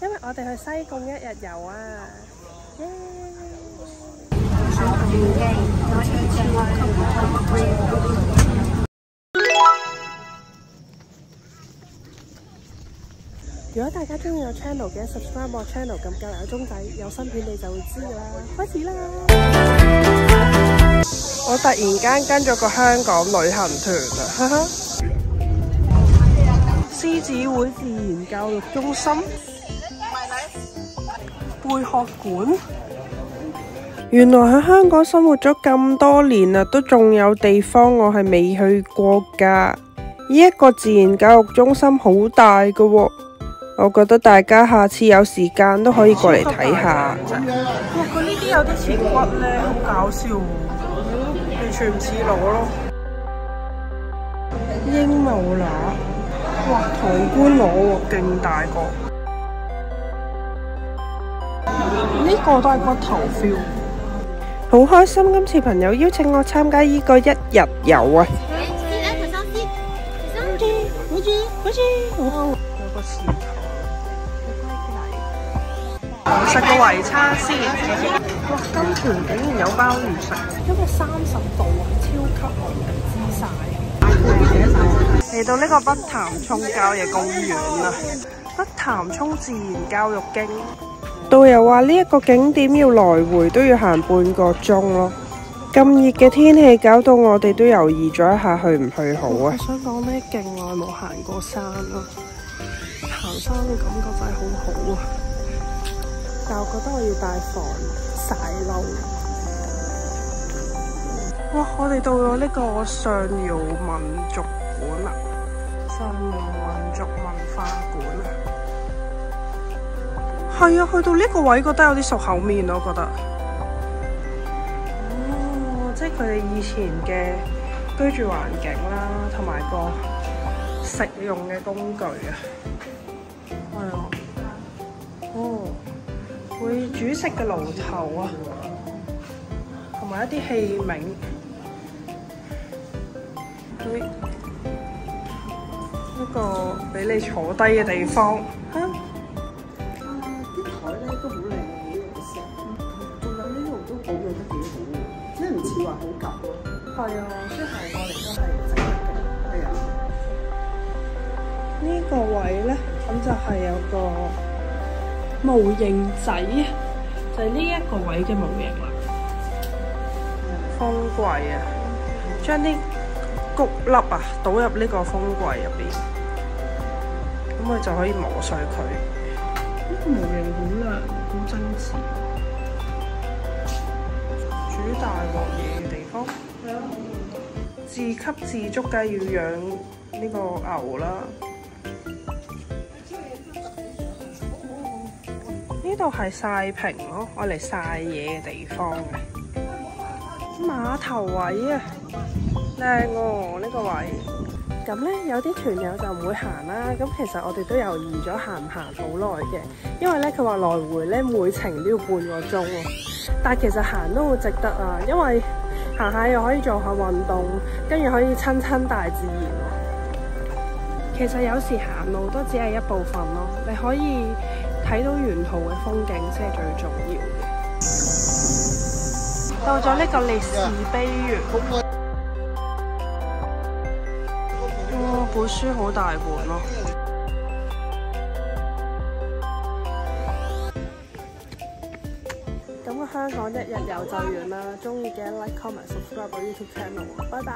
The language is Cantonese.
因為我哋去西貢1日遊啊！耶！如果大家中意我 channel 嘅 subscribe 我 channel， 撳隔離個鐘仔，有新片你就會知㗎啦。開始啦！我突然間跟咗個香港旅行團啊，哈哈！獅子會自然教育中心、貝殼館。原來喺香港生活咗咁多年啦，都仲有地方我係未去過㗎。呢一個自然教育中心好大㗎喎。我覺得大家下次有時間都可以過嚟睇下。哇！佢呢啲有啲似骨咧，好搞笑喎，完全唔似螺咯。鸚鵡乸，哇！唐官螺喎，勁大個。呢個都係骨頭 feel。好開心，今次朋友邀請我參加呢個1日遊啊！有個池塘。我食個維他先。哇！金田竟然有鮑魚食，因為30度啊，超級無敵之曬。嚟到呢個北潭涌郊野公園啦，北潭涌自然教育徑。導遊話呢一個景點要來回都要行半個鐘咯。咁熱嘅天氣搞到我哋都猶豫咗一下去唔去好啊！我想講呢，勁耐冇行過山咯，行山嘅感覺真係好好啊！但我覺得我要帶防曬褸。哇！我哋到咗呢個上饒民族館啦，上饒民族文化館啊。係啊，去到呢個位覺得有啲熟口面咯，我覺得。哦，即係佢哋以前嘅居住環境啦，同埋個食用嘅工具啊。係啊。哦。會煮食嘅爐頭啊，同埋一啲器皿。一個俾你坐低嘅地方。啲台咧都好靚嘅，幾好食。仲有呢度都保養得幾好喎，即係唔似話好舊咯。係啊，即係行過嚟都係值得嘅。係啊。呢個位咧，咁就係有個模型仔，就係呢一個位嘅模型啦。風櫃啊，將啲谷粒啊倒入呢個風櫃入邊，咁佢就可以磨碎佢。呢個模型好靚，好精緻。煮大鑊嘢嘅地方，自給自足梗係要養呢個牛啦。呢度係曬坪咯，我嚟曬嘢嘅地方嘅。碼頭位啊，靚喎呢個位。咁咧有啲團友就唔會行啦。咁其實我哋都猶豫咗行唔行好耐嘅，因為咧佢話來回咧每程都要半個鐘喎。但係其實行都好值得啊，因為行下又可以做下運動，跟住可以親親大自然喎。其實有時行路都只係一部分咯，你可以睇到沿途嘅風景先係最重要嘅。到咗呢個烈士碑園，哇！本書好大本咯。咁個香港1日遊就完啦，中意嘅 like、comment、subscribe 我 YouTube channel，拜拜。